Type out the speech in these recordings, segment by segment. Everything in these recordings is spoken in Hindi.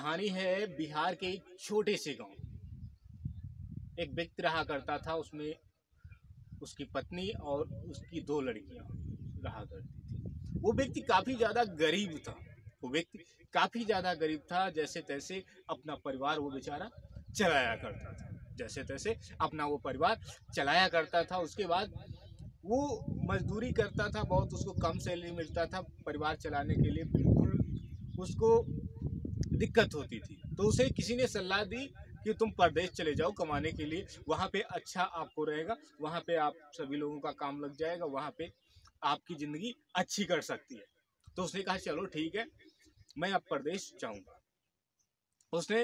कहानी है बिहार के एक छोटे से गांव। एक व्यक्ति रहा करता था, उसमें उसकी पत्नी और उसकी दो लड़कियां रहा करती थी। वो व्यक्ति काफी ज्यादा गरीब था। वो व्यक्ति काफी ज्यादा गरीब था। जैसे तैसे अपना परिवार वो बेचारा चलाया करता था। जैसे तैसे अपना वो परिवार चलाया करता था। उसके बाद वो मजदूरी करता था, बहुत उसको कम सैलरी मिलता था। परिवार चलाने के लिए बिल्कुल उसको दिक्कत होती थी। तो उसे किसी ने सलाह दी कि तुम परदेश चले जाओ कमाने के लिए, वहाँ पे अच्छा आपको रहेगा, वहाँ पे आप सभी लोगों का काम लग जाएगा, वहाँ पे आपकी ज़िंदगी अच्छी कर सकती है। तो उसने कहा चलो ठीक है, मैं अब परदेश जाऊँगा। उसने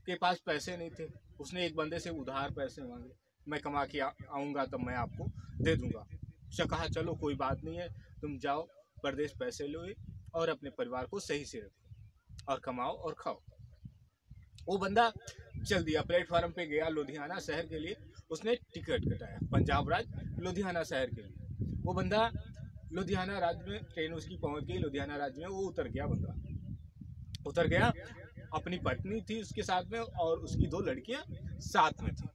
के पास पैसे नहीं थे। उसने एक बंदे से उधार पैसे मांगे, मैं कमा के आऊँगा तब मैं आपको दे दूँगा। उसने कहा चलो कोई बात नहीं है, तुम जाओ परदेश पैसे लो और अपने परिवार को सही से रखो और कमाओ और खाओ। वो बंदा चल दिया, प्लेटफार्म पे गया लुधियाना शहर के लिए। उसने टिकट कटाया पंजाब राज्य लुधियाना शहर के लिए। वो बंदा लुधियाना राज्य में, ट्रेन उसकी पहुंच गई लुधियाना राज्य में। वो उतर गया, बंदा उतर गया। अपनी पत्नी थी उसके साथ में और उसकी दो लड़कियां साथ में थी।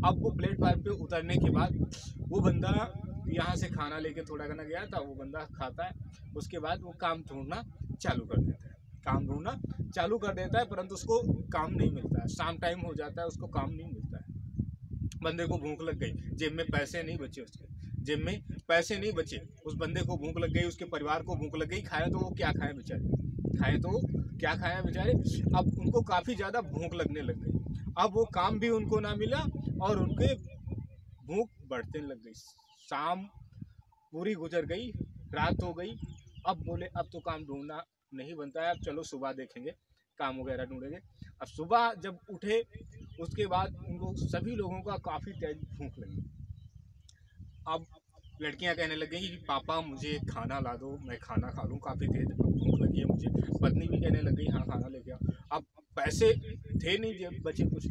अब वो प्लेटफार्म पे उतरने के बाद वो बंदा यहाँ से खाना लेके थोड़ा खाना गया था, वो बंदा खाता है। उसके बाद वो काम ढूंढना चालू कर देता है। काम ढूंढना चालू कर देता है, परंतु उसको काम नहीं मिलता है। शाम टाइम हो जाता है, उसको काम नहीं मिलता है। बंदे को भूख लग गई, जेब में पैसे नहीं बचे, उसके जेब में पैसे नहीं बचे। उस बंदे को भूख लग गई, उसके परिवार को भूख लग गई। खाए तो वो क्या खाए बेचारे, खाए तो क्या खाए बेचारे। अब उनको काफ़ी ज़्यादा भूख लगने लग गई। अब वो काम भी उनको ना मिला और उनके भूख बढ़ने लग गई। शाम पूरी गुजर गई, रात हो गई। अब बोले अब तो काम ढूंढना नहीं बनता है, अब चलो सुबह देखेंगे, काम वगैरह ढूंढेंगे। अब सुबह जब उठे उसके बाद उनको सभी लोगों का काफ़ी तेज भूख लगी। अब लड़कियां कहने लग गई कि पापा मुझे खाना ला दो, मैं खाना खा लूँ, काफ़ी तेज भूख लगी है मुझे। पत्नी भी कहने लग गई हाँ खाना लेके आओ। अब पैसे थे नहीं, जब बचे कुछ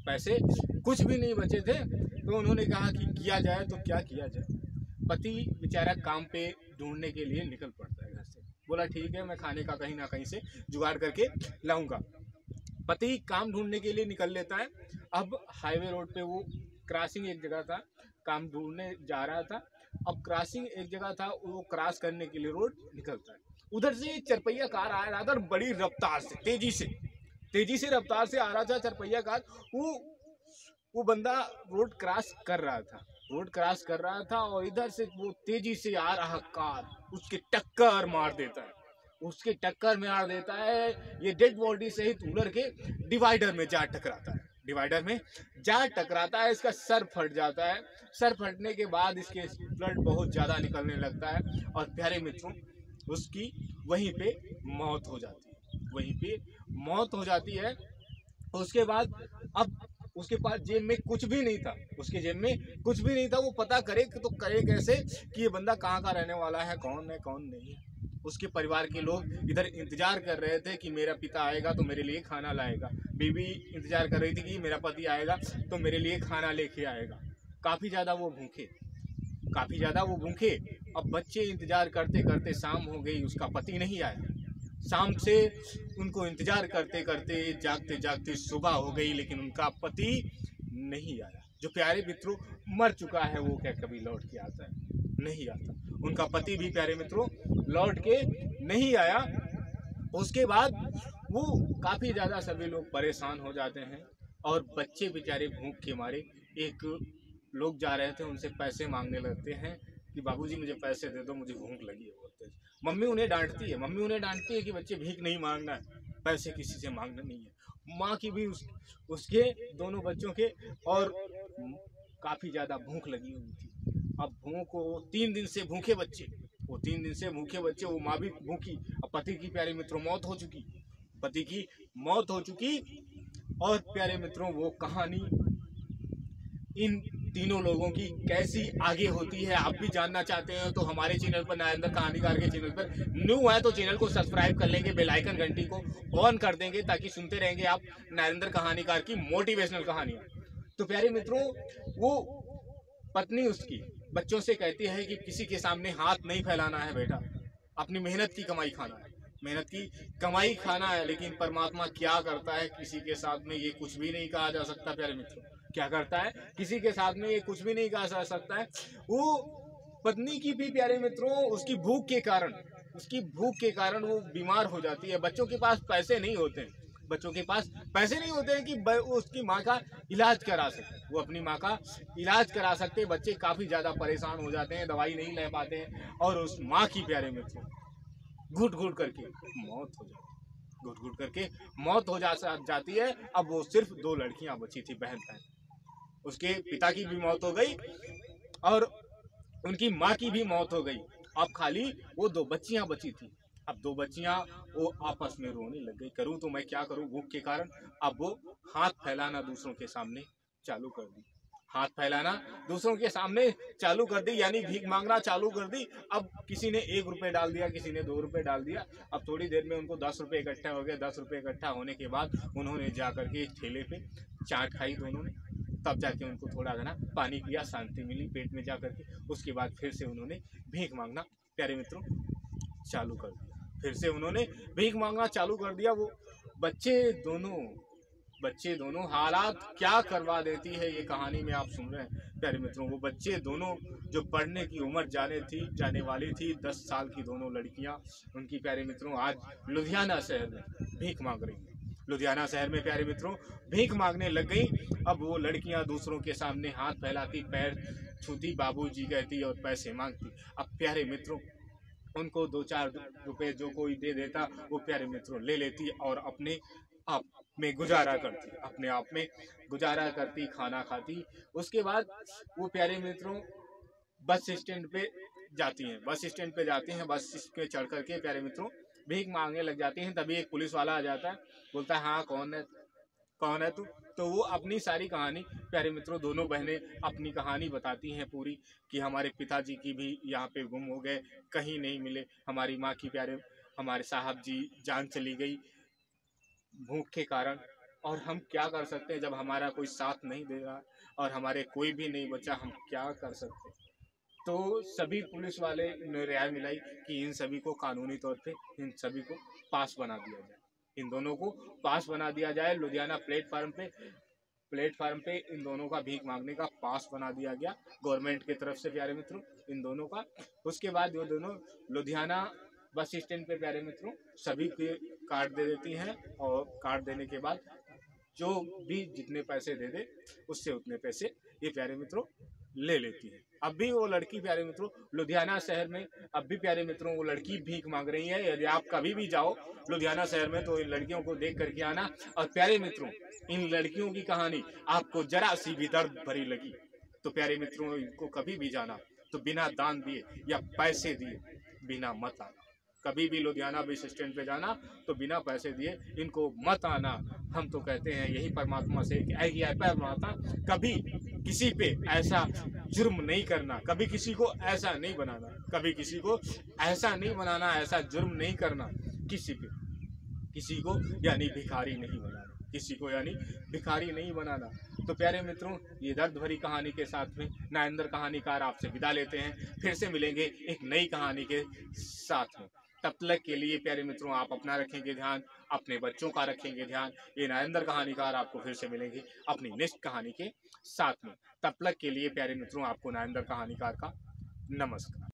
पैसे कुछ भी नहीं बचे थे। तो उन्होंने कहा कि किया जाए तो क्या किया जाए। पति बेचारा काम पे ढूंढने के लिए निकल पड़ता है घर से। बोला ठीक है, मैं खाने का कहीं ना कहीं से जुगाड़ करके लाऊंगा। पति काम ढूंढने के लिए निकल लेता है। अब हाईवे रोड पे वो क्रॉसिंग एक जगह था, काम ढूंढने जा रहा था। अब क्रॉसिंग एक जगह था, वो क्रॉस करने के लिए रोड निकलता है। उधर से चरपहिया कार आ रहा था, बड़ी रफ्तार से तेजी से रफ्तार से आ रहा था चरपहिया कार। वो बंदा रोड क्रॉस कर रहा था, रोड क्रॉस कर रहा था और इधर से वो तेजी से आ रहा कार उसके टक्कर मार देता है। उसके टक्कर मार देता है, ये डेड बॉडी सहित उलर के डिवाइडर में जा टकराता है। डिवाइडर में जा टकराता है, इसका सर फट जाता है। सर फटने के बाद इसके ब्लड बहुत ज़्यादा निकलने लगता है और प्यारे मित्रों उसकी वहीं पे मौत हो जाती है। वहीं पे मौत हो जाती है। उसके बाद अब उसके पास जेब में कुछ भी नहीं था, उसके जेब में कुछ भी नहीं था। वो पता करे तो करे कैसे कि ये बंदा कहाँ का रहने वाला है, कौन है कौन नहीं है। उसके परिवार के लोग इधर इंतजार कर रहे थे कि मेरा पिता आएगा तो मेरे लिए खाना लाएगा। बीवी इंतजार कर रही थी कि मेरा पति आएगा तो मेरे लिए खाना लेके आएगा। काफ़ी ज़्यादा वो भूखे, काफ़ी ज़्यादा वो भूखे। अब बच्चे इंतजार करते करते शाम हो गई, उसका पति नहीं आया। शाम से उनको इंतजार करते करते जागते जागते सुबह हो गई, लेकिन उनका पति नहीं आया। जो प्यारे मित्रों मर चुका है वो क्या कभी लौट के आता है? नहीं आता। उनका पति भी प्यारे मित्रों लौट के नहीं आया। उसके बाद वो काफ़ी ज़्यादा सभी लोग परेशान हो जाते हैं और बच्चे बेचारे भूख के मारे, एक लोग जा रहे थे उनसे पैसे मांगने लगते हैं कि बाबूजी मुझे पैसे दे दो, मुझे भूख लगी है बहुत तेज। मम्मी उन्हें डांटती है कि बच्चे भीख नहीं मांगना है, पैसे किसी से मांगना नहीं है। माँ की भी उसके दोनों बच्चों के और काफ़ी ज़्यादा भूख लगी हुई थी। अब भूख को 3 दिन से भूखे बच्चे, वो 3 दिन से भूखे बच्चे, वो माँ भी भूखी। अब पति की प्यारे मित्रों मौत हो चुकी, पति की मौत हो चुकी। और प्यारे मित्रों वो कहानी इन तीनों लोगों की कैसी आगे होती है आप भी जानना चाहते हैं तो हमारे चैनल पर, नरेंद्र कहानीकार के चैनल पर न्यू है तो चैनल को सब्सक्राइब कर लेंगे, बेल आइकन घंटी को ऑन कर देंगे ताकि सुनते रहेंगे आप नरेंद्र कहानीकार की मोटिवेशनल कहानियाँ। तो प्यारे मित्रों वो पत्नी उसकी बच्चों से कहती है कि किसी के सामने हाथ नहीं फैलाना है बेटा, अपनी मेहनत की कमाई खाना है। मेहनत की कमाई खाना है, लेकिन परमात्मा क्या करता है किसी के साथ में ये कुछ भी नहीं कहा जा सकता प्यारे मित्रों। क्या करता है किसी के साथ में ये कुछ भी नहीं कहा जा सकता है। वो पत्नी की भी प्यारे मित्रों उसकी भूख के कारण वो बीमार हो जाती है। बच्चों के पास पैसे नहीं होते हैं, बच्चों के पास पैसे नहीं होते हैं कि उसकी माँ का इलाज करा सके, वो अपनी माँ का इलाज करा सकते। बच्चे काफ़ी ज़्यादा परेशान हो जाते हैं, दवाई नहीं ले पाते हैं, और उस माँ की प्यारे मित्रों घुट घुट करके मौत हो जाती, घुट घुट करके मौत हो जाती है। अब वो सिर्फ 2 लड़कियां बची थी, बहन बहन। उसके पिता की भी मौत हो गई और उनकी माँ की भी मौत हो गई। अब खाली वो 2 बच्चियां बची थी। अब 2 बच्चियां वो आपस में रोने लग गई, करूं तो मैं क्या करूं भूख के कारण। अब वो हाथ फैलाना दूसरों के सामने चालू कर दी, हाथ फैलाना दूसरों के सामने चालू कर दी, यानी भीख मांगना चालू कर दी। अब किसी ने 1 रुपये डाल दिया, किसी ने 2 रुपये डाल दिया। अब थोड़ी देर में उनको 10 रुपये इकट्ठा हो गए। 10 रुपये इकट्ठा होने के बाद उन्होंने जा करके एक ठेले पे चाट खाई दोनों ने, तब जाके उनको थोड़ा घना पानी पिया, शांति मिली पेट में जा करके। उसके बाद फिर से उन्होंने भीख मांगना प्यारे मित्रों चालू कर दिया, फिर से उन्होंने भीख मांगना चालू कर दिया। वो बच्चे दोनों हालात क्या करवा देती है ये कहानी में आप सुन रहे हैं प्यारे मित्रों। वो बच्चे दोनों जो पढ़ने की उम्र जाने वाली थी, 10 साल की दोनों लड़कियां, उनकी प्यारे मित्रों आज लुधियाना शहर में भीख मांग रही हैं। लुधियाना शहर में प्यारे मित्रों भीख मांगने लग गई। अब वो लड़कियां दूसरों के सामने हाथ फैलाती, पैर छूती, बाबूजी कहती और पैसे मांगती। अब प्यारे मित्रों उनको 2-4 रुपए जो कोई दे देता वो प्यारे मित्रों ले लेती और अपने आप में गुजारा करती, अपने आप में गुजारा करती, खाना खाती। उसके बाद वो प्यारे मित्रों बस स्टैंड पे जाती हैं, बस पे चढ़ करके प्यारे मित्रों भीख मांगने लग जाती हैं। तभी एक पुलिस वाला आ जाता है, बोलता है हाँ कौन है तू। तो वो अपनी सारी कहानी प्यारे मित्रों दोनों बहनें अपनी कहानी बताती हैं पूरी, कि हमारे पिताजी की भी यहाँ पे गुम हो गए, कहीं नहीं मिले। हमारी माँ की हमारे साहब जी जान चली गई भूख के कारण, और हम क्या कर सकते हैं जब हमारा कोई साथ नहीं दे रहा और हमारे कोई भी नहीं बचा, हम क्या कर सकते। तो सभी पुलिस वाले ने राय मिलाई कि इन सभी को कानूनी तौर पे इन सभी को पास बना दिया जाए, इन दोनों को पास बना दिया जाए। लुधियाना प्लेटफार्म पे इन दोनों का भीख मांगने का पास बना दिया गया गवर्नमेंट की तरफ से प्यारे मित्रों, इन दोनों का। उसके बाद वो दोनों लुधियाना बस स्टैंड पे प्यारे मित्रों सभी के कार्ड दे देती हैं, और कार्ड देने के बाद जो भी जितने पैसे दे दे उससे उतने पैसे ये प्यारे मित्रों ले लेती है। अब भी वो लड़की प्यारे मित्रों लुधियाना शहर में अब भी प्यारे मित्रों वो लड़की भीख मांग रही है। यदि आप कभी भी जाओ लुधियाना शहर में तो इन लड़कियों को देख करके आना। और प्यारे मित्रों इन लड़कियों की कहानी आपको जरा सी भी दर्द भरी लगी तो प्यारे मित्रों इनको कभी भी जाना तो बिना दान दिए या पैसे दिए बिना मत आना। कभी भी लुधियाना बस स्टैंड पे जाना तो बिना पैसे दिए इनको मत आना। हम तो कहते हैं यही परमात्मा से कि परमात्मा कभी किसी पे ऐसा जुर्म नहीं करना, कभी किसी को ऐसा नहीं बनाना, कभी किसी को ऐसा नहीं बनाना, ऐसा जुर्म नहीं करना किसी को यानी भिखारी नहीं बनाना, किसी को यानी भिखारी नहीं बनाना। तो प्यारे मित्रों ये दर्द भरी कहानी के साथ में नायंदर कहानीकार आपसे विदा लेते हैं। फिर से मिलेंगे एक नई कहानी के साथ में। तब तक के लिए प्यारे मित्रों आप अपना रखेंगे ध्यान, अपने बच्चों का रखेंगे ध्यान। ये नायंदर कहानीकार आपको फिर से मिलेंगे अपनी नेक्स्ट कहानी के साथ में। तब तक के लिए प्यारे मित्रों आपको नायंदर कहानीकार का नमस्कार।